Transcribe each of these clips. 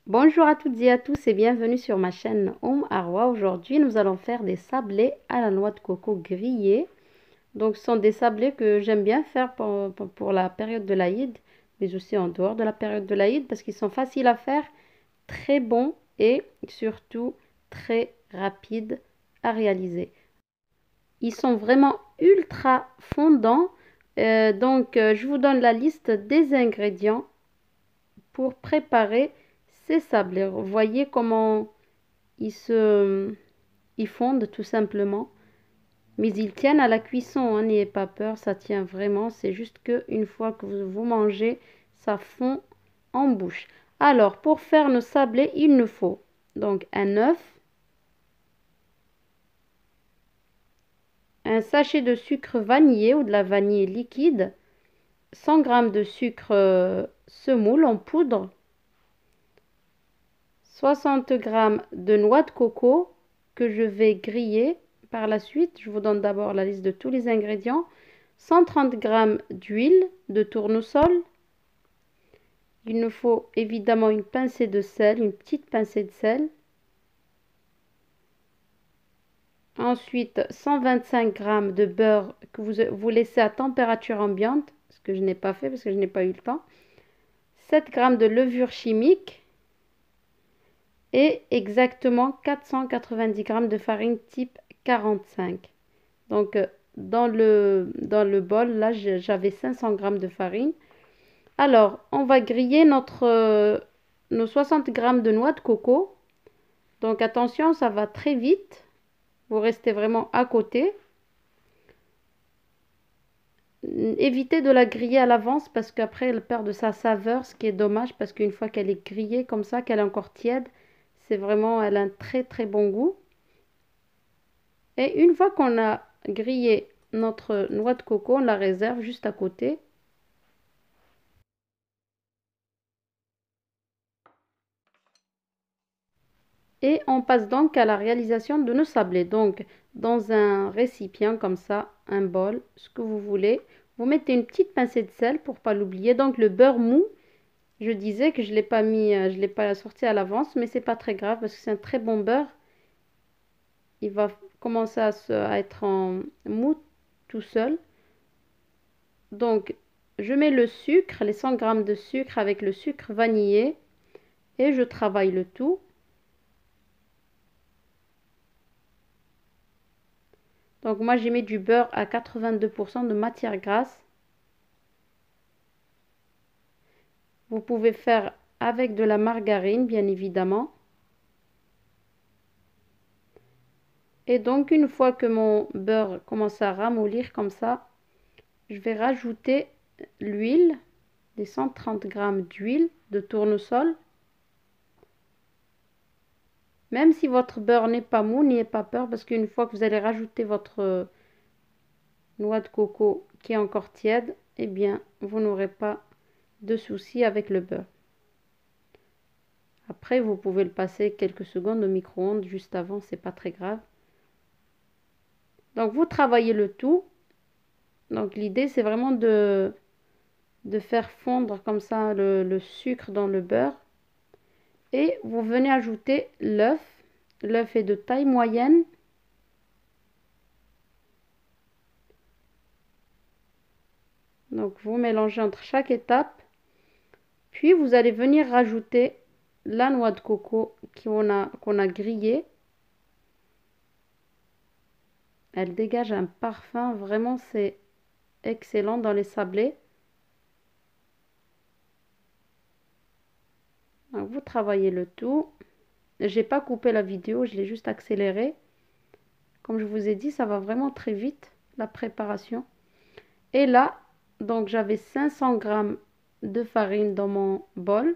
Bonjour à toutes et à tous et bienvenue sur ma chaîne Arwa. Aujourd'hui, nous allons faire des sablés à la noix de coco grillée. Donc, ce sont des sablés que j'aime bien faire pour la période de l'Aïd, mais aussi en dehors de la période de l'Aïd parce qu'ils sont faciles à faire, très bons et surtout très rapides à réaliser. Ils sont vraiment ultra fondants. Je vous donne la liste des ingrédients pour préparer ces sablés. Vous voyez comment ils fondent tout simplement. Mais ils tiennent à la cuisson, hein, n'ayez pas peur, ça tient vraiment. C'est juste que une fois que vous mangez, ça fond en bouche. Alors, pour faire nos sablés, il nous faut donc un œuf, un sachet de sucre vanillé ou de la vanille liquide, 100 g de sucre semoule en poudre, 60 g de noix de coco que je vais griller par la suite. Je vous donne d'abord la liste de tous les ingrédients. 130 g d'huile de tournesol. Il nous faut évidemment une pincée de sel, une petite pincée de sel. Ensuite, 125 g de beurre que vous laissez à température ambiante, ce que je n'ai pas fait parce que je n'ai pas eu le temps. 7 g de levure chimique et exactement 490 g de farine type 45. Donc, dans le bol, là, j'avais 500 g de farine. Alors, on va griller nos 60 g de noix de coco. Donc, attention, ça va très vite. Vous restez vraiment à côté. Évitez de la griller à l'avance parce qu'après, elle perd de sa saveur, ce qui est dommage parce qu'une fois qu'elle est grillée comme ça, qu'elle est encore tiède, elle a un très très bon goût. Et une fois qu'on a grillé notre noix de coco, on la réserve juste à côté. Et on passe donc à la réalisation de nos sablés. Donc, dans un récipient comme ça, un bol, ce que vous voulez, vous mettez une petite pincée de sel pour pas l'oublier. Donc, le beurre mou, je disais que je l'ai pas mis, je l'ai pas sorti à l'avance, mais c'est pas très grave parce que c'est un très bon beurre. Il va commencer à être en mou tout seul. Donc, je mets le sucre, les 100 g de sucre avec le sucre vanillé et je travaille le tout. Donc moi j'ai mis du beurre à 82% de matière grasse. Vous pouvez faire avec de la margarine bien évidemment. Et donc une fois que mon beurre commence à ramollir comme ça, je vais rajouter l'huile, les 130 g d'huile de tournesol. Même si votre beurre n'est pas mou, n'ayez pas peur parce qu'une fois que vous allez rajouter votre noix de coco qui est encore tiède, eh bien vous n'aurez pas de soucis avec le beurre. Après, vous pouvez le passer quelques secondes au micro-ondes juste avant, c'est pas très grave. Donc, vous travaillez le tout. Donc, l'idée, c'est vraiment de faire fondre comme ça le sucre dans le beurre. Et vous venez ajouter l'œuf. L'œuf est de taille moyenne. Donc, vous mélangez entre chaque étape. Puis, vous allez venir rajouter la noix de coco qu'on a grillée. Elle dégage un parfum, vraiment c'est excellent dans les sablés. Donc, vous travaillez le tout. J'ai pas coupé la vidéo, je l'ai juste accéléré. Comme je vous ai dit, ça va vraiment très vite la préparation. Et là, donc j'avais 500 g de farine dans mon bol.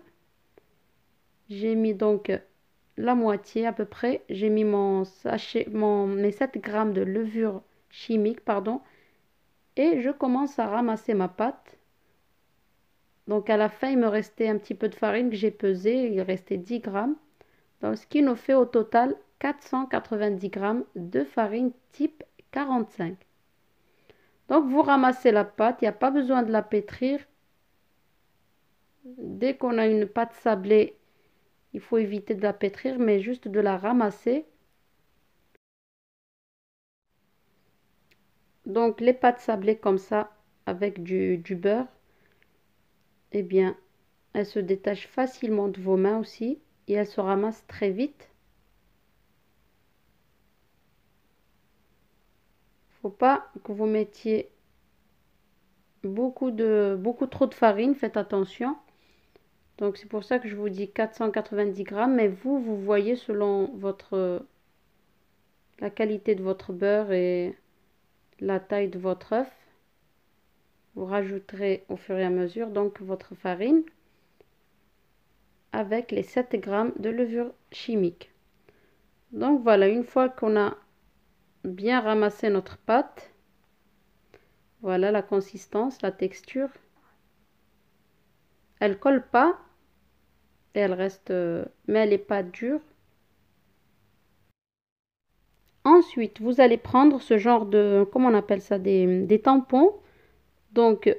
J'ai mis donc la moitié à peu près. J'ai mis mon sachet, mes 7 g de levure chimique, pardon. Et je commence à ramasser ma pâte. Donc à la fin, il me restait un petit peu de farine que j'ai pesé. Il restait 10 g. Donc ce qui nous fait au total 490 g de farine type 45. Donc vous ramassez la pâte, il n'y a pas besoin de la pétrir. Dès qu'on a une pâte sablée, Il faut éviter de la pétrir, mais juste de la ramasser. Donc les pâtes sablées comme ça, avec du beurre, eh bien, elles se détachent facilement de vos mains aussi et elles se ramassent très vite. Faut pas que vous mettiez beaucoup trop de farine, faites attention. Donc c'est pour ça que je vous dis 490 grammes, mais vous voyez selon la qualité de votre beurre et la taille de votre œuf. Vous rajouterez au fur et à mesure donc votre farine avec les 7 grammes de levure chimique. Donc voilà, une fois qu'on a bien ramassé notre pâte, voilà la consistance, la texture. Elle colle pas et elle reste, mais elle n'est pas dure. Ensuite, vous allez prendre ce genre de, comment on appelle ça, des tampons. Donc,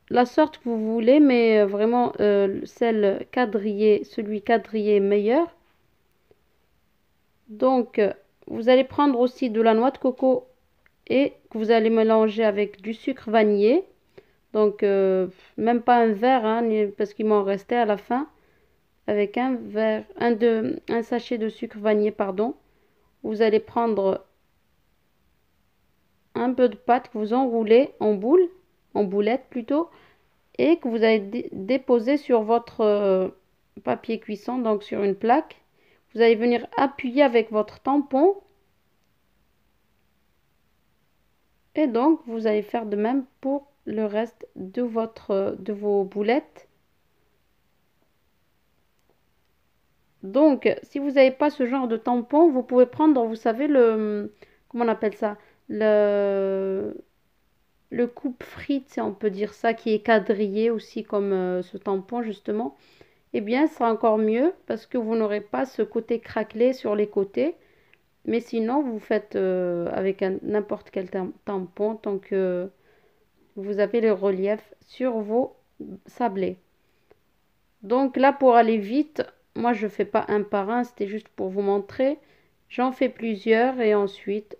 la sorte que vous voulez, mais vraiment celle quadrillée, celui quadrillé est meilleur. Donc, vous allez prendre aussi de la noix de coco et que vous allez mélanger avec du sucre vanillé. Donc, même pas un verre, hein, parce qu'il m'en restait à la fin. Avec un verre, un sachet de sucre vanillé, pardon. Vous allez prendre un peu de pâte que vous enroulez en boule, en boulette plutôt, et que vous allez déposer sur votre papier cuisson, donc sur une plaque. Vous allez venir appuyer avec votre tampon. Et donc, vous allez faire de même pour le reste de vos boulettes. Donc, si vous n'avez pas ce genre de tampon, vous pouvez prendre, vous savez, comment on appelle ça? Le coupe-frites, si on peut dire ça, qui est quadrillé aussi comme ce tampon, justement. Eh bien, ce sera encore mieux parce que vous n'aurez pas ce côté craquelé sur les côtés. Mais sinon, vous faites avec n'importe quel tampon tant que vous avez le relief sur vos sablés. Donc là, pour aller vite, moi je ne fais pas un par un, c'était juste pour vous montrer. J'en fais plusieurs et ensuite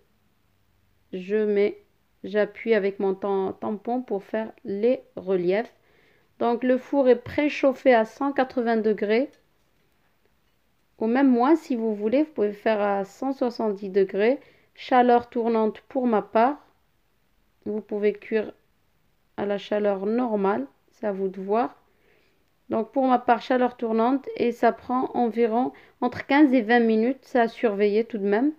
j'appuie avec mon tampon pour faire les reliefs. Donc le four est préchauffé à 180 degrés. Ou même moins si vous voulez, vous pouvez faire à 170 degrés. Chaleur tournante pour ma part. Vous pouvez cuire à la chaleur normale, c'est à vous de voir. Donc pour ma part, chaleur tournante et ça prend environ entre 15 et 20 minutes, c'est à surveiller tout de même.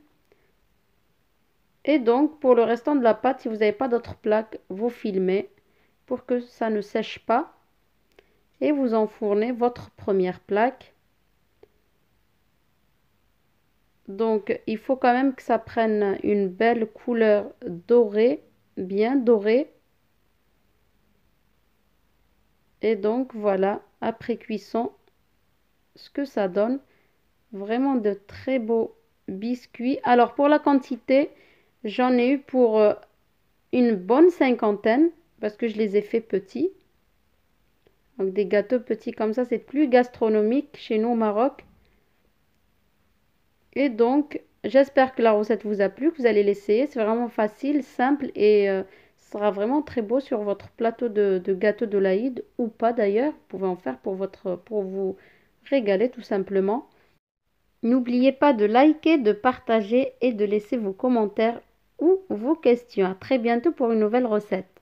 Et donc pour le restant de la pâte, si vous n'avez pas d'autres plaques, vous filmez pour que ça ne sèche pas. Et vous enfournez votre première plaque. Donc il faut quand même que ça prenne une belle couleur dorée, bien dorée. Et donc voilà, après cuisson, ce que ça donne. Vraiment de très beaux biscuits. Alors pour la quantité, j'en ai eu pour une bonne cinquantaine parce que je les ai fait petits. Donc des gâteaux petits comme ça, c'est plus gastronomique chez nous au Maroc. Et donc, j'espère que la recette vous a plu, que vous allez l'essayer. C'est vraiment facile, simple et sera vraiment très beau sur votre plateau de gâteau de l'Aïd ou pas d'ailleurs. Vous pouvez en faire pour vous régaler tout simplement. N'oubliez pas de liker, de partager et de laisser vos commentaires ou vos questions. À très bientôt pour une nouvelle recette.